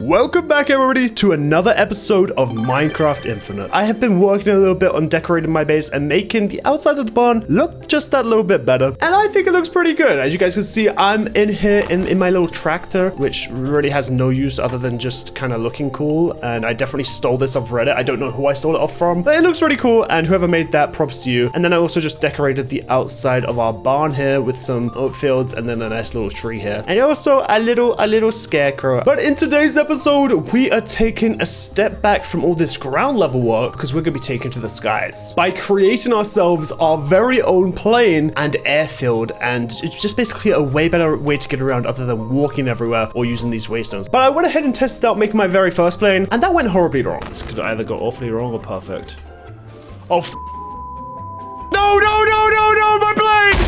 Welcome back everybody to another episode of Minecraft Infinite. I have been working a little bit on decorating my base and making the outside of the barn look just that little bit better. And I think it looks pretty good. As you guys can see, I'm in here in my little tractor, which really has no use other than just kind of looking cool. And I definitely stole this off Reddit. I don't know who I stole it off from, but it looks really cool. And whoever made that, props to you. And then I also just decorated the outside of our barn here with some oat fields and then a nice little tree here. And also a little scarecrow. But in today's episode, we are taking a step back from all this ground level work because we're going to be taken to the skies by creating ourselves our very own plane and airfield. And it's just basically a way better way to get around other than walking everywhere or using these waystones. But I went ahead and tested out making my very first plane, and that went horribly wrong. This could either go awfully wrong or perfect. Oh, no, my plane!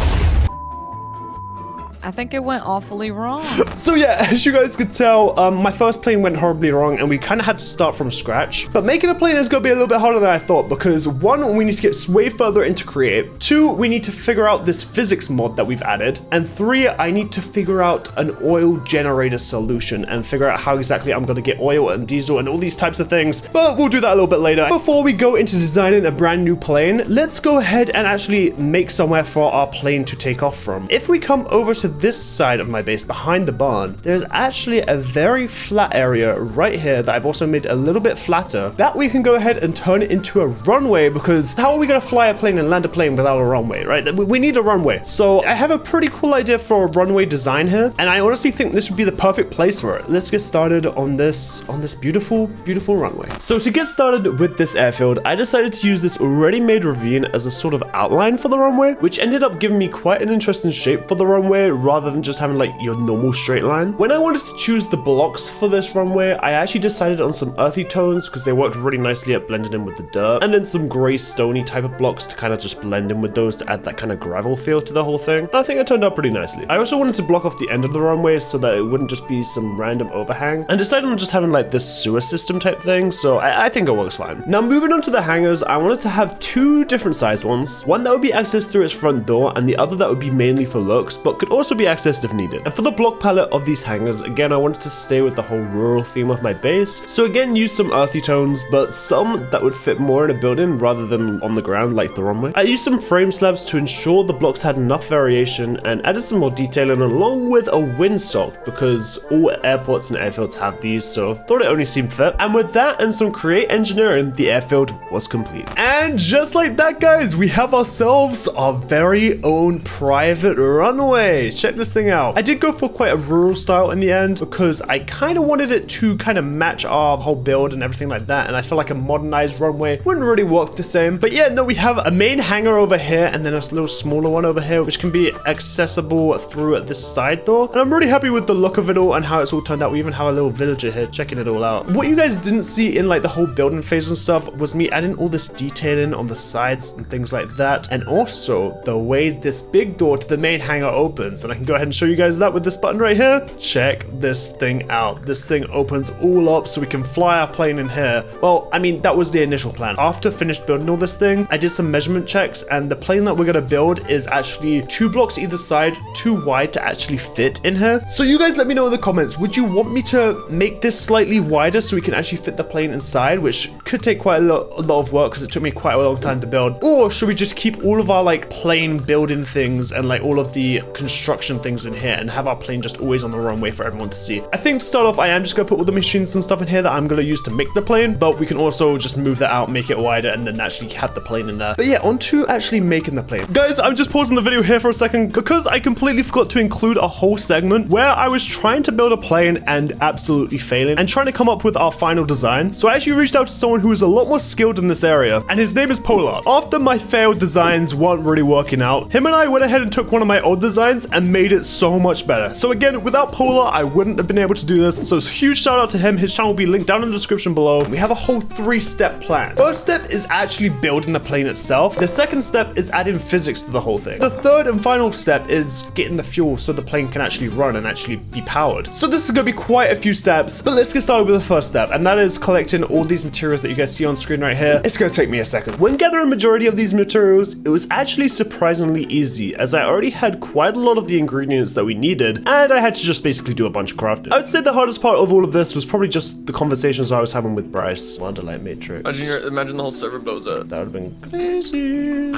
I think it went awfully wrong. So yeah, as you guys could tell, my first plane went horribly wrong and we kind of had to start from scratch. But making a plane is going to be a little bit harder than I thought because one, we need to get way further into create. Two, we need to figure out this physics mod that we've added. And three, I need to figure out an oil generator solution and figure out how exactly I'm going to get oil and diesel and all these types of things. But we'll do that a little bit later. Before we go into designing a brand new plane, let's go ahead and actually make somewhere for our plane to take off from. If we come over to this side of my base behind the barn, there's actually a very flat area right here that I've also made a little bit flatter that we can go ahead and turn it into a runway, because how are we going to fly a plane and land a plane without a runway, right? We need a runway. So I have a pretty cool idea for a runway design here, and I honestly think this would be the perfect place for it. Let's get started on this beautiful runway. So to get started with this airfield, I decided to use this already made ravine as a sort of outline for the runway, which ended up giving me quite an interesting shape for the runway rather than just having like your normal straight line. When I wanted to choose the blocks for this runway, I actually decided on some earthy tones because they worked really nicely at blending in with the dirt, and then some gray stony type of blocks to kind of just blend in with those to add that kind of gravel feel to the whole thing. And I think it turned out pretty nicely. I also wanted to block off the end of the runway so that it wouldn't just be some random overhang, and decided on just having like this sewer system type thing, so I think it works fine. Now moving on to the hangars, I wanted to have two different sized ones. One that would be accessed through its front door and the other that would be mainly for looks but could also be accessed if needed. And for the block palette of these hangars, again, I wanted to stay with the whole rural theme of my base. So again, use some earthy tones, but some that would fit more in a building rather than on the ground like the runway. I used some frame slabs to ensure the blocks had enough variation and added some more detailing along with a windsock because all airports and airfields have these, so thought it only seemed fit. And with that and some create engineering, the airfield was complete. And just like that, guys, we have ourselves our very own private runway. Check this thing out. I did go for quite a rural style in the end because I kind of wanted it to kind of match our whole build and everything like that, and I feel like a modernized runway wouldn't really work the same. But yeah, no, we have a main hangar over here and then a little smaller one over here which can be accessible through this side door, and I'm really happy with the look of it all and how it's all turned out. We even have a little villager here checking it all out. What you guys didn't see in like the whole building phase and stuff was me adding all this detailing on the sides and things like that, and also the way this big door to the main hangar opens, and I can go ahead and show you guys that with this button right here. Check this thing out. This thing opens all up so we can fly our plane in here. Well, I mean, that was the initial plan. After finished building all this thing, I did some measurement checks, and the plane that we're gonna build is actually 2 blocks either side, too wide to actually fit in here. So you guys let me know in the comments, would you want me to make this slightly wider so we can actually fit the plane inside, which could take quite a lot of work because it took me quite a long time to build, or should we just keep all of our like plane building things and like all of the construction things in here and have our plane just always on the runway for everyone to see? I think to start off, I am just gonna put all the machines and stuff in here that I'm gonna use to make the plane, but we can also just move that out, make it wider, and then actually have the plane in there. But yeah, on to actually making the plane. Guys, I'm just pausing the video here for a second because I completely forgot to include a whole segment where I was trying to build a plane and absolutely failing and trying to come up with our final design. So I actually reached out to someone who is a lot more skilled in this area, and his name is Polar. After my failed designs weren't really working out, him and I went ahead and took one of my old designs and made it so much better. So again, without Polar, I wouldn't have been able to do this. So it's a huge shout out to him. His channel will be linked down in the description below. We have a whole 3-step plan. First step is actually building the plane itself. The second step is adding physics to the whole thing. The third and final step is getting the fuel so the plane can actually run and actually be powered. So this is going to be quite a few steps, but let's get started with the first step, and that is collecting all these materials that you guys see on screen right here. It's going to take me a second. When gathering a majority of these materials, it was actually surprisingly easy as I already had quite a lot of the ingredients that we needed, and I had to just basically do a bunch of crafting. I would say the hardest part of all of this was probably just the conversations I was having with Bryce. Wonderlight Matrix. Imagine the whole server blows up. That would have been crazy.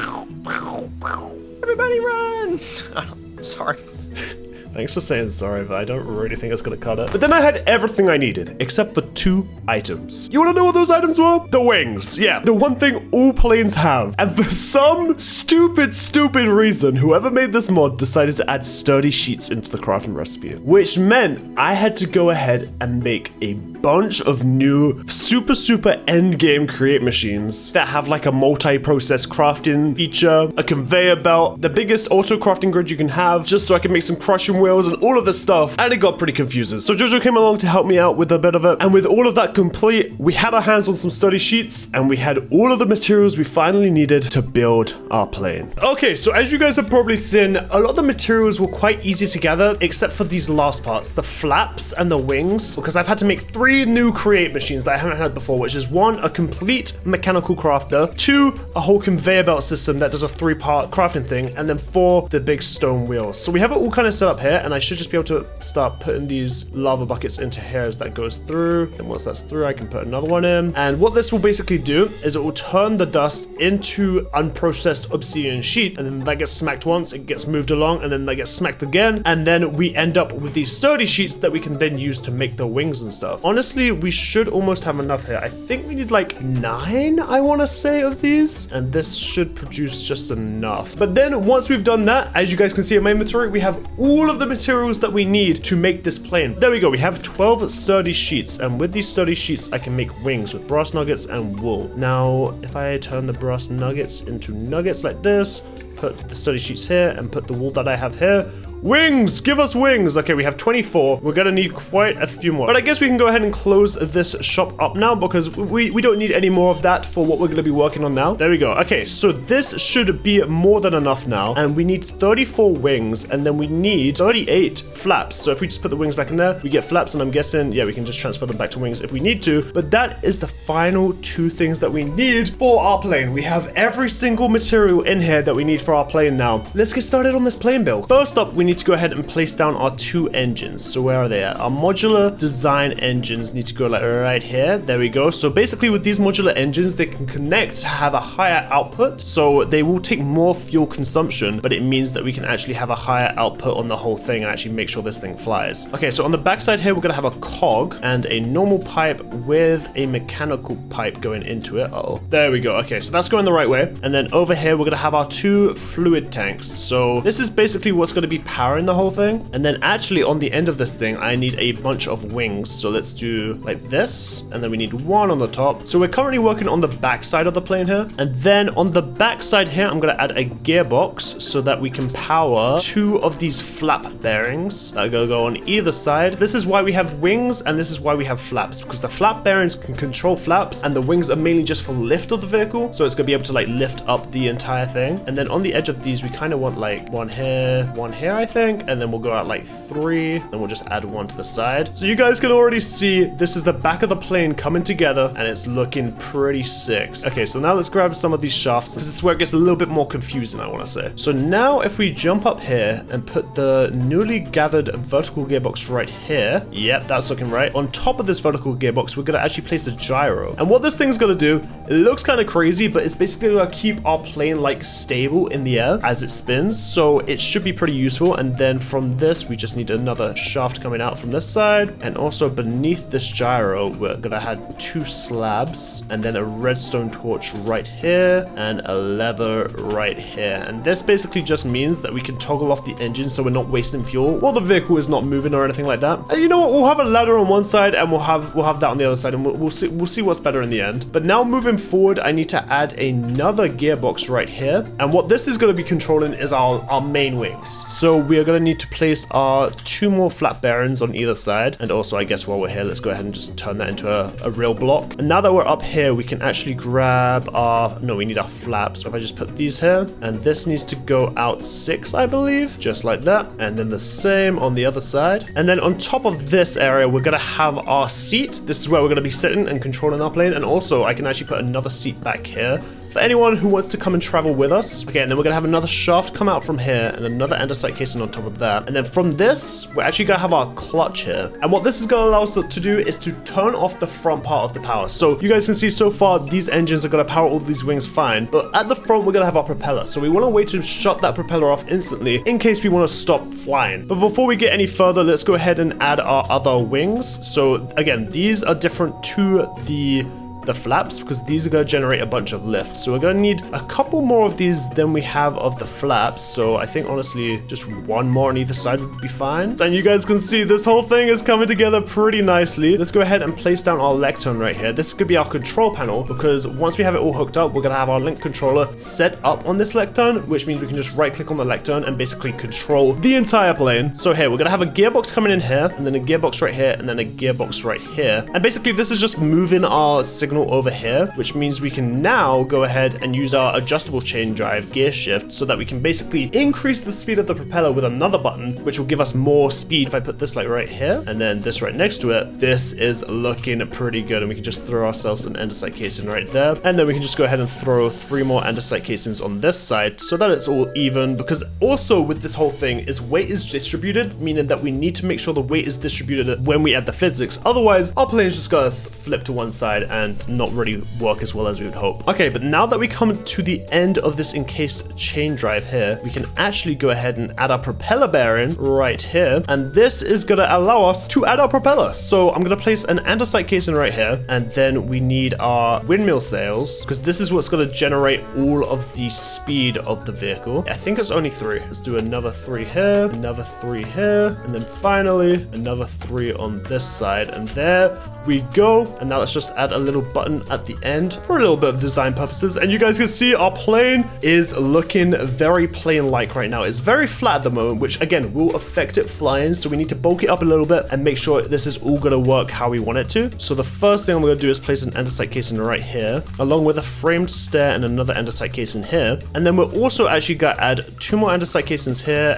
Everybody run! Sorry. Thanks for saying sorry, but I don't really think it's gonna cut it. But then I had everything I needed, except for 2 items. You wanna know what those items were? The wings. Yeah, the one thing all planes have. And for some stupid reason, whoever made this mod decided to add sturdy sheets into the crafting recipe, which meant I had to go ahead and make a bunch of new super end game create machines that have like a multi-process crafting feature, a conveyor belt, the biggest auto crafting grid you can have, just so I can make some crushing wheels and all of this stuff, and it got pretty confusing. So Jojo came along to help me out with a bit of it, and with all of that complete, we had our hands on some sturdy sheets, and we had all of the materials we finally needed to build our plane. Okay, so as you guys have probably seen, a lot of the materials were quite easy to gather, except for these last parts, the flaps and the wings, because I've had to make 3 new create machines that I haven't had before, which is 1, a complete mechanical crafter, 2, a whole conveyor belt system that does a 3-part crafting thing, and then 4, the big stone wheels. So we have it all kind of set up here, and I should just be able to start putting these lava buckets into here as that goes through. And once that's through, I can put another one in. And what this will basically do is it will turn the dust into unprocessed obsidian sheet, and then that gets smacked once, it gets moved along, and then that gets smacked again, and then we end up with these sturdy sheets that we can then use to make the wings and stuff. Honestly, we should almost have enough here. I think we need like 9, I want to say, of these, and this should produce just enough. But then once we've done that, as you guys can see in my inventory, we have all of the materials that we need to make this plane. There we go. We have 12 sturdy sheets, and with these sturdy sheets, I can make wings with brass nuggets and wool. Now, if I turn the brass nuggets into nuggets like this, put the sturdy sheets here, and put the wool that I have here, wings! Give us wings! Okay, we have 24. We're gonna need quite a few more. But I guess we can go ahead and close this shop up now, because we don't need any more of that for what we're gonna be working on now. There we go. Okay, so this should be more than enough now. And we need 34 wings, and then we need 38 flaps. So if we just put the wings back in there, we get flaps, and I'm guessing, yeah, we can just transfer them back to wings if we need to. But that is the final 2 things that we need for our plane. We have every single material in here that we need for our plane now. Let's get started on this plane build. First up, we need to go ahead and place down our 2 engines. So where are they at? Our modular design engines need to go like right here. There we go. So basically with these modular engines, they can connect to have a higher output. So they will take more fuel consumption, but it means that we can actually have a higher output on the whole thing and actually make sure this thing flies. Okay, so on the backside here, we're gonna have a cog and a normal pipe with a mechanical pipe going into it. Uh-oh. There we go. Okay, so that's going the right way. And then over here, we're gonna have our 2 fluid tanks. So this is basically what's gonna be powering the whole thing. And then actually on the end of this thing, I need a bunch of wings. So let's do like this, and then we need 1 on the top. So we're currently working on the back side of the plane here. And then on the back side here, I'm gonna add a gearbox so that we can power 2 of these flap bearings that are gonna go on either side. This is why we have wings, and this is why we have flaps, because the flap bearings can control flaps, and the wings are mainly just for lift of the vehicle. So it's gonna be able to like lift up the entire thing. And then on the edge of these, we kind of want like 1 here, I think, and then we'll go out like 3, and we'll just add 1 to the side. So you guys can already see this is the back of the plane coming together, and it's looking pretty sick. Okay, so now let's grab some of these shafts, because this is where it gets a little bit more confusing, I want to say. So now if we jump up here and put the newly gathered vertical gearbox right here, yep, that's looking right. On top of this vertical gearbox, we're going to actually place a gyro. And what this thing's going to do, it looks kind of crazy, but it's basically going to keep our plane like stable in the air as it spins. So it should be pretty useful. And then from this, we just need another shaft coming out from this side. And also beneath this gyro, we're going to have 2 slabs, and then a redstone torch right here, and a lever right here. And this basically just means that we can toggle off the engine so we're not wasting fuel while the vehicle is not moving or anything like that. And you know what? We'll have a ladder on one side, and we'll have that on the other side, and we'll see what's better in the end. But now moving forward, I need to add another gearbox right here. And what this is going to be controlling is our main wings. So we are going to need to place our 2 more flat bearings on either side. And also, I guess while we're here, let's go ahead and just turn that into a real block. And now that we're up here, we can actually grab we need our flaps. So if I just put these here, and this needs to go out 6, I believe, just like that. And then the same on the other side. And then on top of this area, we're going to have our seat. This is where we're going to be sitting and controlling our plane. And also, I can actually put another seat back here for anyone who wants to come and travel with us. Okay, and then we're going to have another shaft come out from here, and another andesite case placing on top of that. And then from this, we're actually gonna have our clutch here. And what this is gonna allow us to do is to turn off the front part of the power. So you guys can see so far, these engines are gonna power all these wings fine, but at the front, we're gonna have our propeller. So we wanna wait to shut that propeller off instantly in case we wanna stop flying. But before we get any further, let's go ahead and add our other wings. So again, these are different to the flaps because these are going to generate a bunch of lift. So we're going to need a couple more of these than we have of the flaps. So I think honestly just one more on either side would be fine. And you guys can see this whole thing is coming together pretty nicely. Let's go ahead and place down our lectern right here. This could be our control panel because once we have it all hooked up, we're going to have our link controller set up on this lectern, which means we can just right click on the lectern and basically control the entire plane. So here we're going to have a gearbox coming in here, and then a gearbox right here, and then a gearbox right here. And basically this is just moving our signal over here, which means we can now go ahead and use our adjustable chain drive gear shift so that we can basically increase the speed of the propeller with another button, which will give us more speed. If I put this like right here and then this right next to it, this is looking pretty good, and we can just throw ourselves an andesite casing right there, and then we can just go ahead and throw 3 more andesite casings on this side so that it's all even, because also with this whole thing is weight is distributed, meaning that we need to make sure the weight is distributed when we add the physics. Otherwise our plane is just gonna flip to one side and not really work as well as we would hope. Okay, but now that we come to the end of this encased chain drive here, we can actually go ahead and add our propeller bearing right here, and this is gonna allow us to add our propeller. So I'm gonna place an andesite casing right here, and then we need our windmill sails because this is what's gonna generate all of the speed of the vehicle. I think it's only 3. Let's do another 3 here, another 3 here, and then finally another 3 on this side, and there we go. And now let's just add a little button at the end for a little bit of design purposes, and you guys can see our plane is looking very plane-like right now. It's very flat at the moment, which again will affect it flying, so we need to bulk it up a little bit and make sure this is all gonna work how we want it to. So the first thing I'm gonna do is place an andesite casing right here, along with a framed stair and another andesite casing here, and then we're also actually gonna add 2 more andesite casings here,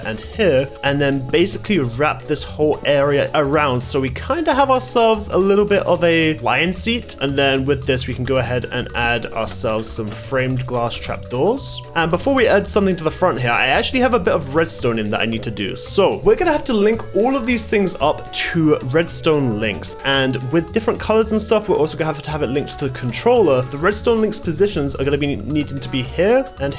and then basically wrap this whole area around so we kind of have ourselves a little bit of a lion seat. And then with this we can go ahead and add ourselves some framed glass trapdoors. And before we add something to the front here, I actually have a bit of redstone in that I need to do. So we're gonna have to link all of these things up to redstone links, and with different colors and stuff, we're also gonna have to have it linked to the controller. The redstone links positions are gonna be needing to be here, and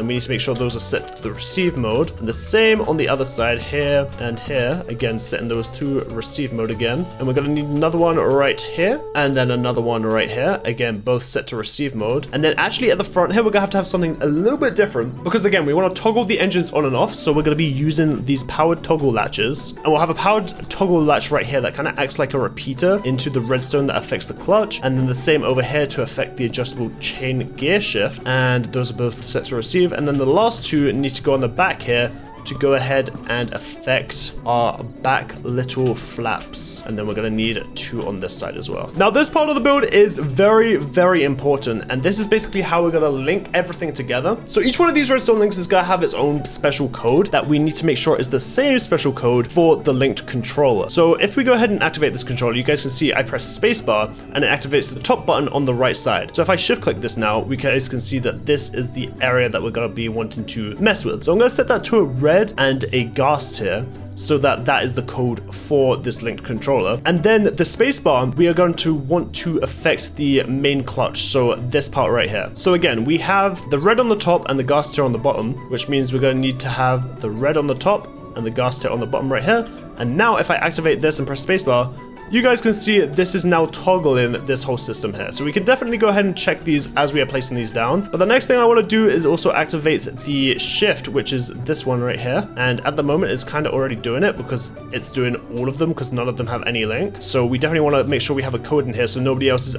we need to make sure those are set to the receive mode, and the same on the other side here and here, again setting those to receive mode again. And we're gonna need another one right here, and then another one right here, again both set to receive mode. And then actually at the front here we're gonna have something a little bit different, because again we want to toggle the engines on and off, so we're gonna be using these powered toggle latches, and we'll have a powered toggle latch right here that kind of acts like a repeater into the redstone that affects the clutch, and then the same over here to affect the adjustable chain gear shift, and those are both set to receive. And then the last 2 need to go on the back here to go ahead and affect our back little flaps, and then we're gonna need 2 on this side as well. Now this part of the build is very, very important, and this is basically how we're gonna link everything together. So each one of these redstone links is gonna have its own special code that we need to make sure is the same special code for the linked controller. So if we go ahead and activate this controller, you guys can see I press spacebar and it activates the top button on the right side. So if I shift click this now, we guys can see that this is the area that we're gonna be wanting to mess with. So I'm gonna set that to a red and a ghast here, so that is the code for this linked controller. And then the spacebar, we are going to want to affect the main clutch, so this part right here. So again, we have the red on the top and the ghast here on the bottom, which means we're going to need to have the red on the top and the ghast here on the bottom right here. And now if I activate this and press spacebar, you guys can see this is now toggling this whole system here. So we can definitely go ahead and check these as we are placing these down. But the next thing I want to do is also activate the shift, which is this one right here. And at the moment it's kind of already doing it because it's doing all of them because none of them have any link. So we definitely want to make sure we have a code in here so nobody else is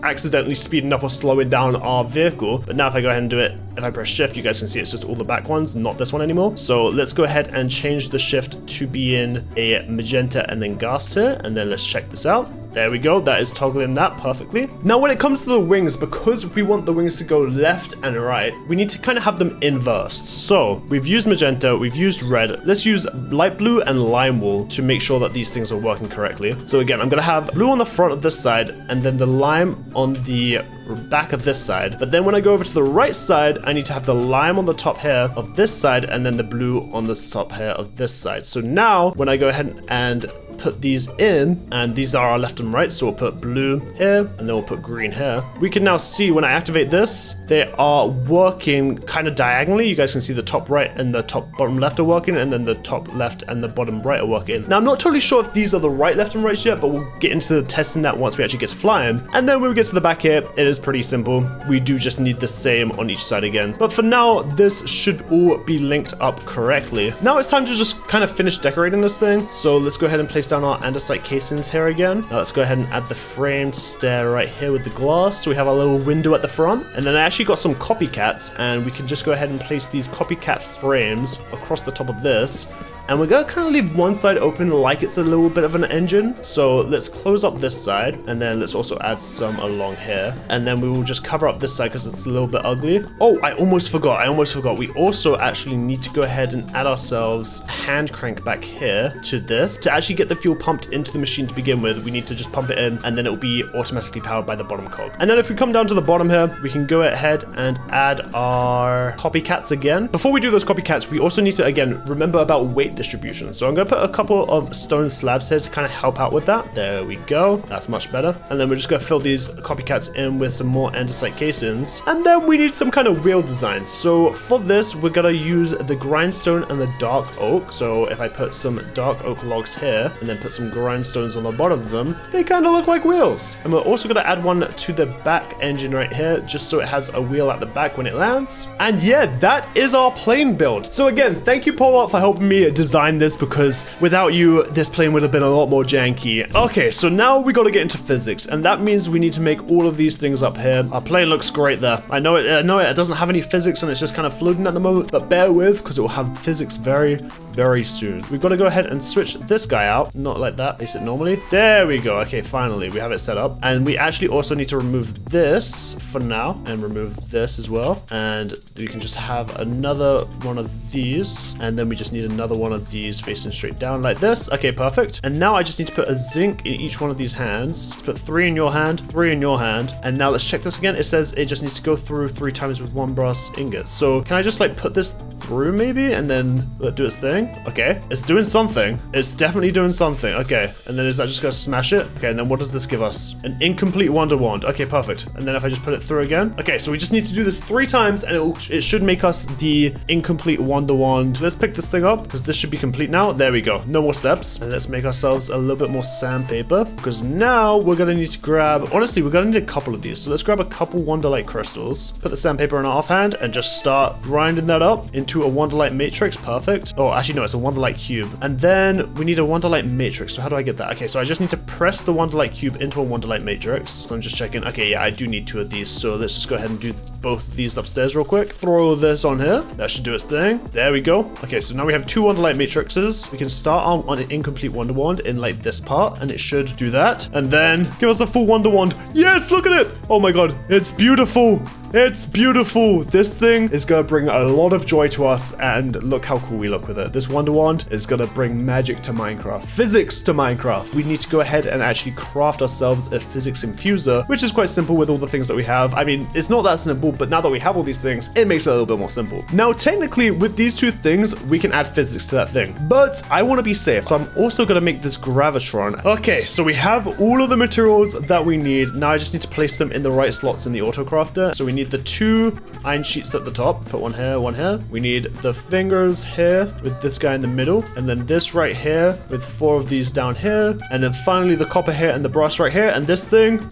accidentally speeding up or slowing down our vehicle. But now if I go ahead and do it, if I press shift, you guys can see it's just all the back ones, not this one anymore. So let's go ahead and change the shift to be in a magenta and then ghast here, and then let's check this out. There we go. That is toggling that perfectly. Now, when it comes to the wings, because we want the wings to go left and right, we need to kind of have them inversed. So we've used magenta, we've used red. Let's use light blue and lime wool to make sure that these things are working correctly. So again, I'm gonna have blue on the front of this side and then the lime on the back of this side. But then when I go over to the right side, I need to have the lime on the top here of this side and then the blue on the top here of this side. So now when I go ahead and put these in, and these are our left and right, so we'll put blue here and then we'll put green here. We can now see when I activate this, they are working kind of diagonally. You guys can see the top right and the top bottom left are working, and then the top left and the bottom right are working. Now I'm not totally sure if these are the right, left and rights yet, but we'll get into testing that once we actually get to flying. And then when we get to the back here, it is pretty simple. We do just need the same on each side again. But for now, this should all be linked up correctly. Now it's time to just kind of finish decorating this thing. So let's go ahead and place down our andesite casings here again. Now let's go ahead and add the framed stair right here with the glass. So we have a little window at the front. And then I actually got some copycats, and we can just go ahead and place these copycat frames across the top of this. And we're gonna kind of leave one side open like it's a little bit of an engine. So let's close up this side, and then let's also add some along here. And then we will just cover up this side because it's a little bit ugly. Oh, I almost forgot. We also actually need to go ahead and add ourselves a hand crank back here to this. To actually get the fuel pumped into the machine to begin with, we need to just pump it in, and then it will be automatically powered by the bottom cog. And then if we come down to the bottom here, we can go ahead and add our copycats again. Before we do those copycats, we also need to, again, remember about weight distribution. So I'm going to put a couple of stone slabs here to kind of help out with that. There we go. That's much better. And then we're just going to fill these copycats in with some more andesite casings. And then we need some kind of wheel design. So for this, we're going to use the grindstone and the dark oak. So if I put some dark oak logs here and then put some grindstones on the bottom of them, they kind of look like wheels. And we're also going to add one to the back engine right here, just so it has a wheel at the back when it lands. And yeah, that is our plane build. So again, thank you, Paul, for helping me design this, because without you, this plane would have been a lot more janky. Okay, so now we got to get into physics, and that means we need to make all of these things up here. Our plane looks great there. I know it doesn't have any physics and it's just kind of floating at the moment, but bear with, because it will have physics very, very soon. We've got to go ahead and switch this guy out, not like that, place it normally. There we go. Okay, finally, we have it set up. And we actually also need to remove this for now, and remove this as well. And we can just have another one of these, and then we just need another one of these facing straight down like this. Okay, perfect. And now I just need to put a zinc in each one of these hands. Let's put 3 in your hand, 3 in your hand. And now let's check this again. It says it just needs to go through 3 times with 1 brass ingot. So can I just like put this through maybe and then let it do its thing? Okay, it's doing something. It's definitely doing something. Okay, and then is that just gonna smash it? Okay, and then what does this give us? An incomplete wonder wand. Okay, perfect. And then if I just put it through again. Okay, so we just need to do this 3 times, and it should make us the incomplete wonder wand. Let's pick this thing up, because this should be complete now. There we go. No more steps. And let's make ourselves a little bit more sandpaper, because now we're gonna need to grab, honestly, we're gonna need a couple of these. So let's grab a couple Wonderlight crystals, put the sandpaper in our offhand, and just start grinding that up into a Wonderlight matrix. Perfect. Oh, actually no, it's a Wonderlight cube. And then we need a Wonderlight matrix. So how do I get that? Okay, so I just need to press the Wonderlight cube into a Wonderlight matrix. So I'm just checking. Okay, yeah, I do need 2 of these. So let's just go ahead and do both of these upstairs real quick. Throw this on here. That should do its thing. There we go. Okay, so now we have 2 Wonderlight matrices. We can start on an incomplete Wonder Wand in like this part, and it should do that. And then give us a full Wonder Wand. Yes, look at it. Oh my god, it's beautiful. It's beautiful. This thing is gonna bring a lot of joy to us, and look how cool we look with it. This Wonder Wand is gonna bring magic to Minecraft, physics to Minecraft. We need to go ahead and actually craft ourselves a physics infuser, which is quite simple with all the things that we have. I mean, it's not that simple, but now that we have all these things, it makes it a little bit more simple. Now, technically, with these 2 things, we can add physics to that thing, but I want to be safe, so I'm also gonna make this gravitron. Okay, so we have all of the materials that we need. Now I just need to place them in the right slots in the auto crafter. So we need the 2 iron sheets at the top. Put one here, one here. We need the fingers here with this guy in the middle, and then this right here with 4 of these down here, and then finally the copper here and the brass right here. And this thing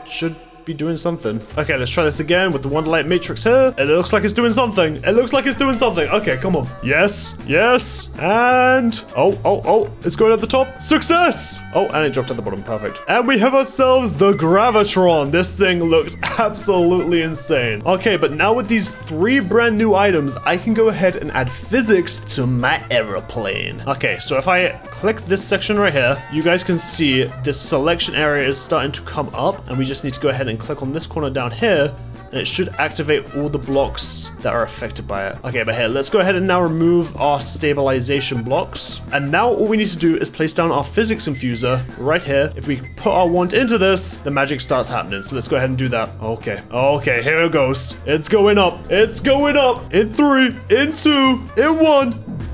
should be doing something. Okay, let's try this again with the Wonderlight Matrix here. It looks like it's doing something. It looks like it's doing something. Okay, come on. Yes, yes, and oh, it's going at the top. Success! Oh, and it dropped at the bottom. Perfect. And we have ourselves the Gravitron. This thing looks absolutely insane. Okay, but now with these 3 brand new items, I can go ahead and add physics to my aeroplane. Okay, so if I click this section right here, you guys can see this selection area is starting to come up, and we just need to go ahead and click on this corner down here, and it should activate all the blocks that are affected by it. Okay, but here, let's go ahead and now remove our stabilization blocks. And now all we need to do is place down our physics infuser right here. If we put our wand into this, the magic starts happening. So let's go ahead and do that. Okay, here it goes. It's going up. It's going up. In 3, in 2, in 1.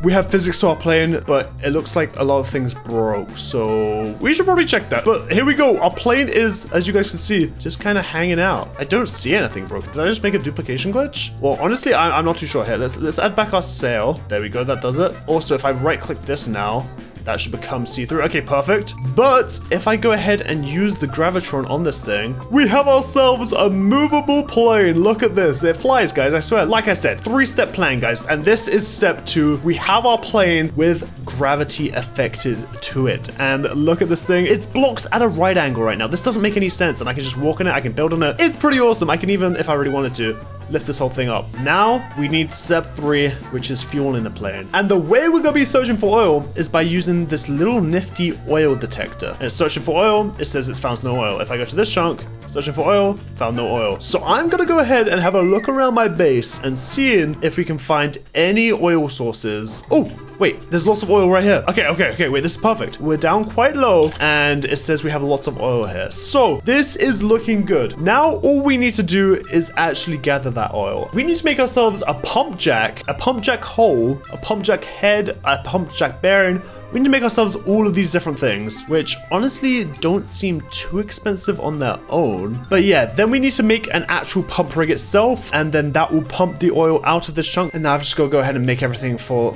We have physics to our plane, but it looks like a lot of things broke, so we should probably check that. But here we go. Our plane is, as you guys can see, just kind of hanging out. I don't see anything broken. Did I just make a duplication glitch? Well, honestly, I'm not too sure here. Let's add back our sail. There we go. That does it. Also, if I right-click this now, that should become see-through. Okay, perfect. But if I go ahead and use the Gravitron on this thing, we have ourselves a movable plane. Look at this. It flies, guys. I swear. Like I said, 3-step plan, guys. And this is step 2. We have our plane with gravity affected to it. And look at this thing. It's blocks at a right angle right now. This doesn't make any sense. And I can just walk on it. I can build on it. It's pretty awesome. I can even, if I really wanted to, lift this whole thing up. Now we need step 3, which is fueling the plane. And the way we're gonna be searching for oil is by using this little nifty oil detector. And it's searching for oil, it says it's found no oil. If I go to this chunk, searching for oil, found no oil. So I'm gonna go ahead and have a look around my base and seeing if we can find any oil sources. Oh, wait, there's lots of oil right here. Okay, wait, this is perfect. We're down quite low and it says we have lots of oil here. So this is looking good. Now all we need to do is actually gather that oil. We need to make ourselves a pump jack hole, a pump jack head, a pump jack bearing. We need to make ourselves all of these different things, which honestly don't seem too expensive on their own. But yeah, then we need to make an actual pump rig itself, and then that will pump the oil out of this chunk. And now I've just got to go ahead and make everything for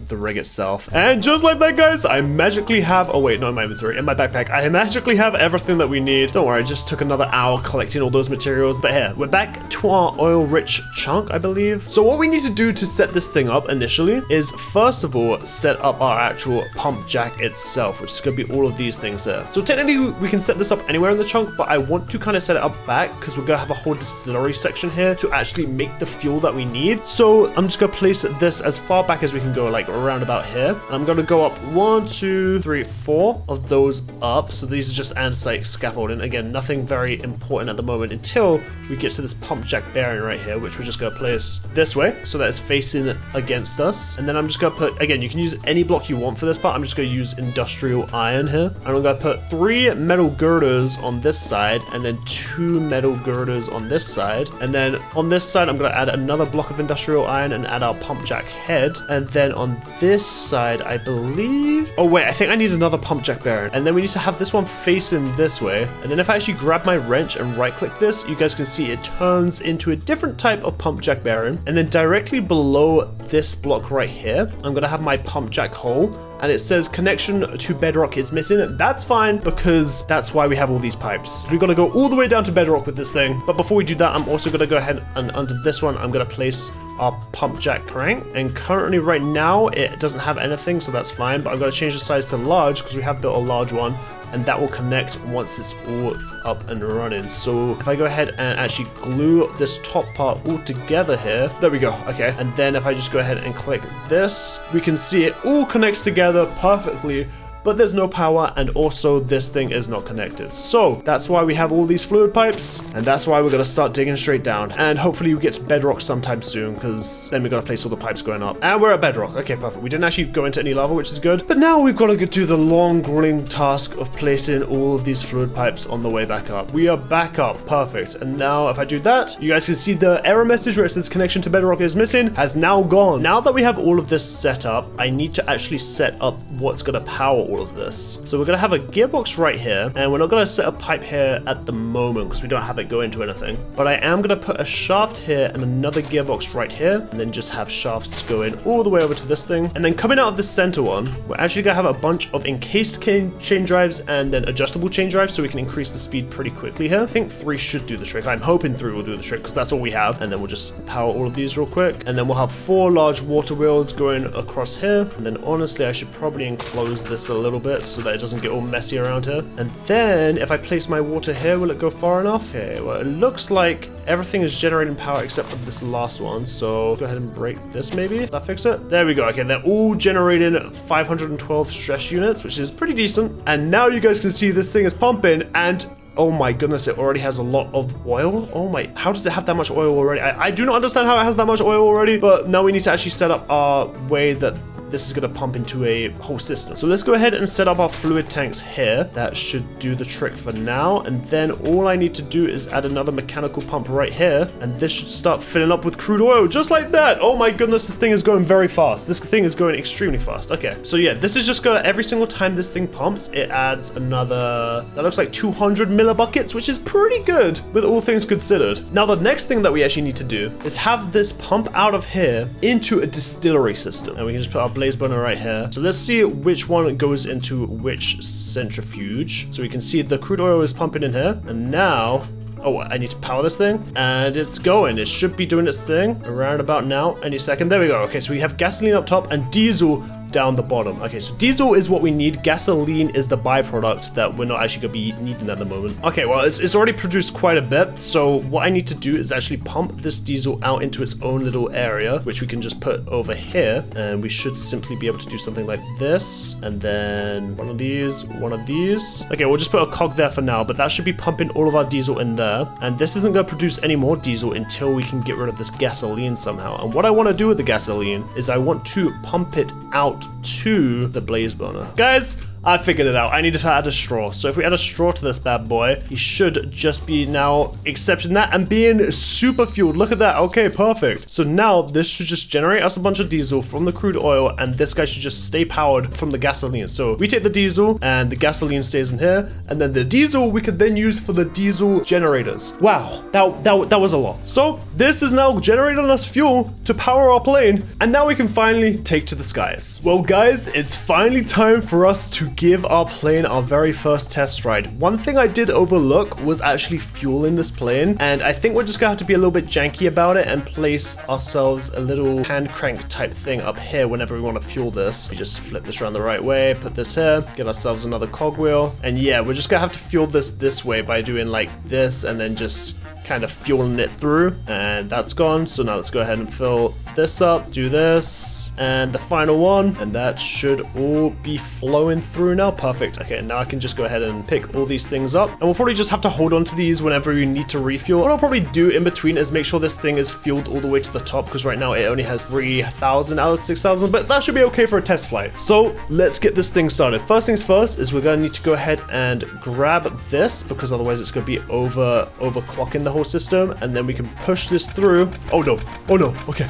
the rig itself. And just like that, guys, I magically have, oh wait, not in my inventory, in my backpack, I magically have everything that we need. Don't worry, I just took another hour collecting all those materials. But here, we're back to our oil-rich chunk, I believe. So what we need to do to set this thing up initially is, first of all, set up our actual pump jack itself, which is going to be all of these things here. So technically we can set this up anywhere in the chunk, but I want to kind of set it up back because we're going to have a whole distillery section here to actually make the fuel that we need. So I'm just going to place this as far back as we can go, like around about here. And I'm going to go up 1, 2, 3, 4 of those up. So these are just andesite scaffolding. Again, nothing very important at the moment until we get to this pump jack bearing right here, which we're just going to place this way so that it's facing against us. And then I'm just going to put, again, you can use any block you want for this part. I'm just going to use industrial iron here. And I'm going to put 3 metal girders on this side and then 2 metal girders on this side. And then on this side, I'm going to add another block of industrial iron and add our pump jack head. And then on this side, I believe, oh wait, I think I need another pump jack bearing. And then we need to have this one facing this way. And then if I actually grab my wrench and right click this, you guys can see it turns into a different type of pump jack bearing. And then directly below this block right here, I'm going to have my pump jack hole. And it says connection to bedrock is missing. That's fine because that's why we have all these pipes. We've got to go all the way down to bedrock with this thing. But before we do that, I'm also going to go ahead and under this one, I'm going to place our pump jack crank. And currently right now, it doesn't have anything, so that's fine. But I'm going to change the size to large because we have built a large one. And that will connect once it's all up and running. So if I go ahead and actually glue this top part all together here, there we go, okay. And then if I just go ahead and click this, we can see it all connects together perfectly. But there's no power, and also this thing is not connected. So that's why we have all these fluid pipes, and that's why we're gonna start digging straight down. And hopefully we get to bedrock sometime soon, because then we gotta place all the pipes going up. And we're at bedrock. Okay, perfect. We didn't actually go into any lava, which is good. But now we've got to do the long, grueling task of placing all of these fluid pipes on the way back up. We are back up, perfect. And now if I do that, you guys can see the error message where it says connection to bedrock is missing has now gone. Now that we have all of this set up, I need to actually set up what's gonna power all all of this. So we're gonna have a gearbox right here, and we're not gonna set a pipe here at the moment because we don't have it go into anything. But I am gonna put a shaft here and another gearbox right here, and then just have shafts going all the way over to this thing. And then coming out of the center one, we're actually gonna have a bunch of encased chain drives and then adjustable chain drives, so we can increase the speed pretty quickly here. I think 3 should do the trick. I'm hoping 3 will do the trick because that's all we have. And then we'll just power all of these real quick, and then we'll have 4 large water wheels going across here. And then honestly, I should probably enclose this a little bit so that it doesn't get all messy around here. And then if I place my water here, will it go far enough? Okay, well, it looks like everything is generating power except for this last one. So go ahead and break this maybe. Did that fix it? There we go. Okay, they're all generating 512 stress units, which is pretty decent. And now you guys can see this thing is pumping, and oh my goodness, it already has a lot of oil. Oh my, how does it have that much oil already? I do not understand how it has that much oil already, but now we need to actually set up our way that this is going to pump into a whole system. So let's go ahead and set up our fluid tanks here. That should do the trick for now. And then all I need to do is add another mechanical pump right here. And this should start filling up with crude oil just like that. Oh my goodness, this thing is going very fast. This thing is going extremely fast. Okay, so yeah, this is just going every single time this thing pumps, it adds another, that looks like 200 millibuckets, which is pretty good with all things considered. Now, the next thing that we actually need to do is have this pump out of here into a distillery system. And we can just put our blaze burner right here. So let's see which one goes into which centrifuge. So we can see the crude oil is pumping in here. And now, oh, I need to power this thing, and it's going. It should be doing its thing around about now, any second. There we go. Okay, so we have gasoline up top and diesel down the bottom. Okay, so diesel is what we need. Gasoline is the byproduct that we're not actually going to be needing at the moment. Okay, well, it's already produced quite a bit. So what I need to do is actually pump this diesel out into its own little area, which we can just put over here. And we should simply be able to do something like this. And then one of these, one of these. Okay, we'll just put a cog there for now, but that should be pumping all of our diesel in there. And this isn't going to produce any more diesel until we can get rid of this gasoline somehow. And what I want to do with the gasoline is I want to pump it out to the blaze burner. Guys, I figured it out. I need to add a straw. So if we add a straw to this bad boy, he should just be now accepting that and being super fueled. Look at that. Okay, perfect. So now this should just generate us a bunch of diesel from the crude oil, and this guy should just stay powered from the gasoline. So we take the diesel and the gasoline stays in here, and then the diesel we could then use for the diesel generators. Wow, that was a lot. So this is now generating us fuel to power our plane, and now we can finally take to the skies. Well, guys, it's finally time for us to give our plane our very first test ride. One thing I did overlook was actually fueling this plane, and I think we're just gonna have to be a little bit janky about it and place ourselves a little hand crank type thing up here whenever we want to fuel this. We just flip this around the right way, put this here, get ourselves another cogwheel, and yeah, we're just gonna have to fuel this way by doing like this and then just kind of fueling it through, and that's gone. So now let's go ahead and fill this up, do this, and the final one, and that should all be flowing through now. Perfect. Okay, now I can just go ahead and pick all these things up, and we'll probably just have to hold on to these whenever we need to refuel. What I'll probably do in between is make sure this thing is fueled all the way to the top, because right now it only has 3,000 out of 6,000, but that should be okay for a test flight. So let's get this thing started. First things first is we're gonna need to go ahead and grab this, because otherwise it's gonna be overclocking the whole system, and then we can push this through. Oh no, oh no. Okay,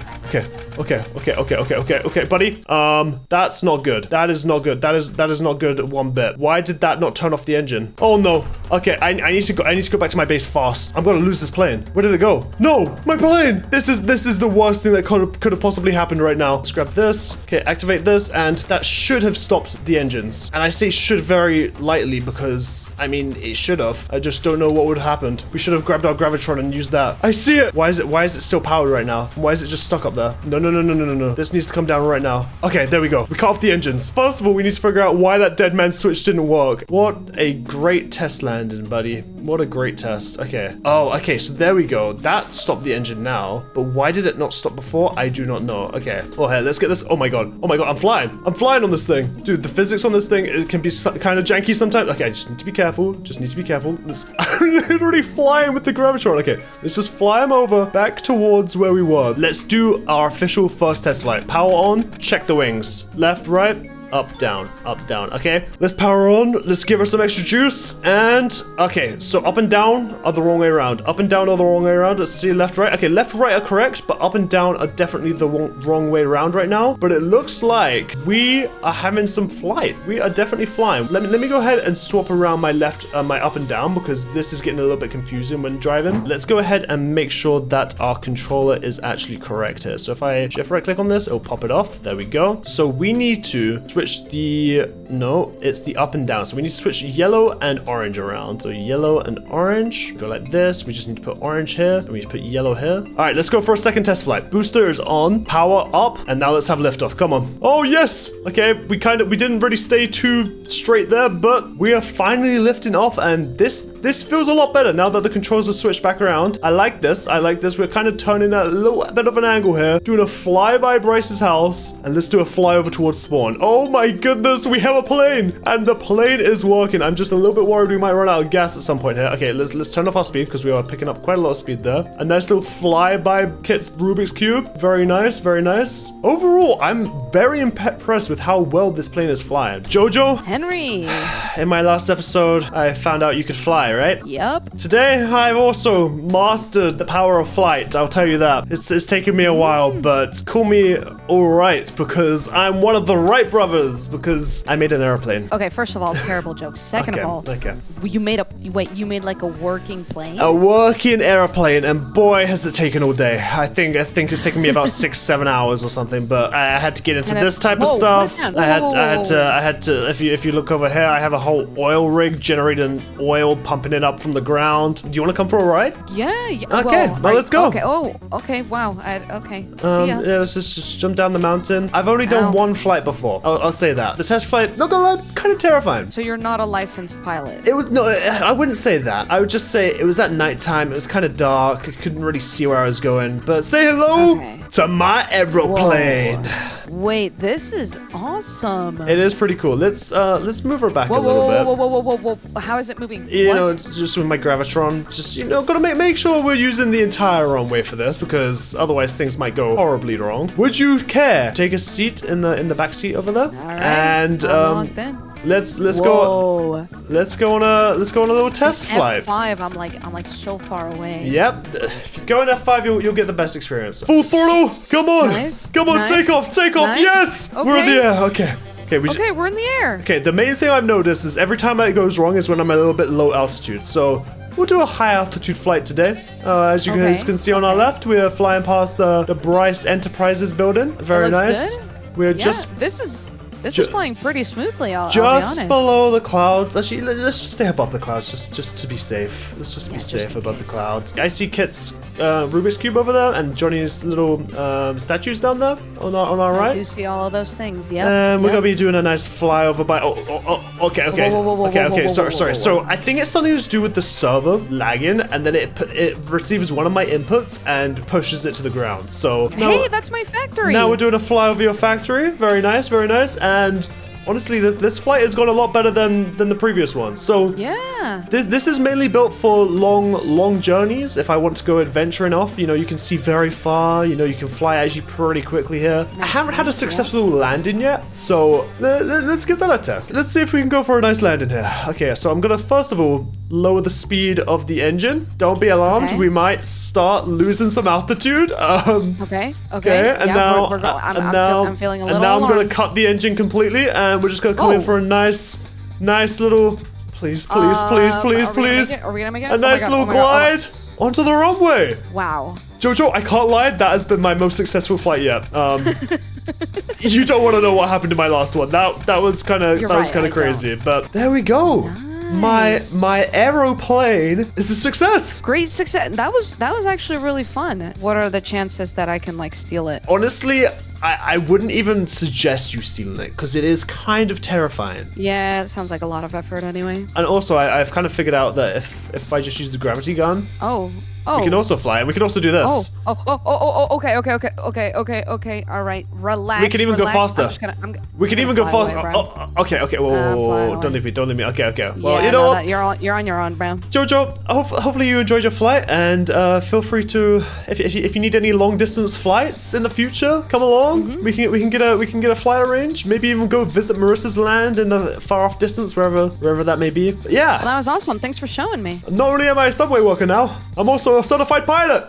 buddy. That's not good. That is not good. That is not good one bit. Why did that not turn off the engine? Oh no. Okay, I need to go back to my base fast. I'm gonna lose this plane. Where did it go? No, my plane. This is the worst thing that could have possibly happened right now. Let's grab this. Okay, activate this, and that should have stopped the engines. And I say should very lightly because I mean it should have. I just don't know what would have happened. We should have grabbed our gravitron and used that. I see it. Why is it still powered right now? Why is it just stuck up there? No. This needs to come down right now. Okay, there we go. We cut off the engines. First of all, we need to figure out why that dead man switch didn't work. What a great test landing, buddy. What a great test. Okay. Oh, okay, so there we go. That stopped the engine now, but why did it not stop before? I do not know. Okay. Oh, hey, let's get this. Oh my god, I'm flying. I'm flying on this thing. Dude, the physics on this thing, it can be kind of janky sometimes. Okay, I just need to be careful. I'm literally flying with the gravitron. Okay, let's just fly him over back towards where we were. Let's do our official first test flight. Power on, check the wings. Left, right. up, down, up, down. Okay, let's power on. Let's give her some extra juice. And okay, so up and down are the wrong way around. Up and down are the wrong way around. Let's see left, right. Okay, left, right are correct, but up and down are definitely the wrong way around right now. But it looks like we are having some flight. We are definitely flying. Let me go ahead and swap around my left, my up and down, because this is getting a little bit confusing when driving. Let's go ahead and make sure that our controller is actually correct here. So if I shift right click on this, it'll pop it off. There we go. So we need to switch it's the up and down. So we need to switch yellow and orange around. So yellow and orange, go like this. We just need to put orange here, and we need to put yellow here. All right, let's go for a second test flight. Booster is on, power up, and now let's have liftoff. Come on. Oh yes. Okay, we didn't really stay too straight there, but we are finally lifting off, and this feels a lot better now that the controls are switched back around. I like this. We're kind of turning a little bit of an angle here, doing a fly by Bryce's house, and let's do a fly over towards spawn. Oh my goodness, we have a plane, and the plane is working. I'm just a little bit worried we might run out of gas at some point here. Okay, let's turn off our speed because we are picking up quite a lot of speed there. A nice little fly by Kit's Rubik's Cube. Very nice, very nice. Overall, I'm very impressed with how well this plane is flying. Jojo? Henry. In my last episode, I found out you could fly, right? Yep. Today, I've also mastered the power of flight. I'll tell you that. It's taken me a while, but call me alright because I'm one of the Wright brothers because I made an airplane. Okay, first of all, terrible joke. Second of all, you made like a working plane? A working airplane, and boy, has it taken all day. I think it's taken me about 6-7 hours or something, but I had to get into this type of stuff. I had to, if you look over here, I have a whole oil rig generating oil, pumping it up from the ground. Do you want to come for a ride? Yeah. Okay, well, let's go. Okay, okay, wow. Okay, see ya. Yeah, let's just jump down the mountain. I've only done one flight before. I'll say that. The test flight, not gonna lie, kind of terrifying. So you're not a licensed pilot? It was, no, I wouldn't say that. I would just say it was at nighttime. It was kind of dark. I couldn't really see where I was going. But say hello to my aeroplane. Whoa. Wait, this is awesome. It is pretty cool. Let's move her back a little bit. Whoa. How is it moving? You know, just with my gravitron, just, gotta make sure we're using the entire runway for this because otherwise things might go horribly wrong. Would you care? Take a seat in the back seat over there. All right. And let's go. Let's go on a little test flight. F5. I'm like so far away. Yep. If you go in F5, you'll get the best experience. Full throttle. Come on. Nice. Come on. Take off. Nice. Yes. Okay. We're in the air. Okay. Okay, we're in the air. Okay, the main thing I've noticed is every time it goes wrong is when I'm a little bit low altitude. So we'll do a high altitude flight today. As you guys can see on our left, we are flying past the Bryce Enterprises building. Very nice. Good. We're This is flying pretty smoothly. I'll be just honest. below the clouds. Actually, let's just stay above the clouds, just to be safe. Let's just be safe above the clouds. I see Kit's Rubik's Cube over there, and Johnny's little statues down there on our right. I do see all of those things. Yeah. And we're gonna be doing a nice flyover by. Okay. Sorry. So I think it's something to do with the server lagging, and then it receives one of my inputs and pushes it to the ground. So hey, that's my factory. Now we're doing a fly over your factory. Very nice. And honestly, this flight has gone a lot better than the previous one. So yeah, this is mainly built for long journeys. If I want to go adventuring off, you can see very far. You can fly actually pretty quickly here. I haven't had a successful landing yet, so let's give that a test. Let's see if we can go for a nice landing here. Okay, so I'm gonna first of all lower the speed of the engine. Don't be alarmed. We might start losing some altitude. Okay. And now I'm feeling a little. And now alarmed. I'm gonna cut the engine completely, and we're just gonna come in for a nice little. Please. Are we gonna make it? A nice little glide onto the runway. Wow. Jojo, I can't lie. That has been my most successful flight yet. You don't want to know what happened to my last one. That was kind of crazy. But there we go. Nice. My aeroplane is a success. Great success. That was actually really fun. What are the chances that I can steal it? Honestly, I wouldn't even suggest you stealing it because it is kind of terrifying. Yeah, it sounds like a lot of effort anyway. And also, I've kind of figured out that if I just use the gravity gun, we can also fly, and we can also do this. Okay. All right, relax. We can even go faster. We can even go faster. Okay. Whoa. Don't leave me. Okay. Well, you know what? You're on your own, bro. Jojo, hopefully you enjoyed your flight, and feel free to, if you need any long distance flights in the future, come along. along. We can get a flight arranged. Maybe even go visit Marissa's land in the far off distance, wherever that may be. But yeah. Well, that was awesome. Thanks for showing me. Not only am I a subway worker now, I'm also a certified pilot.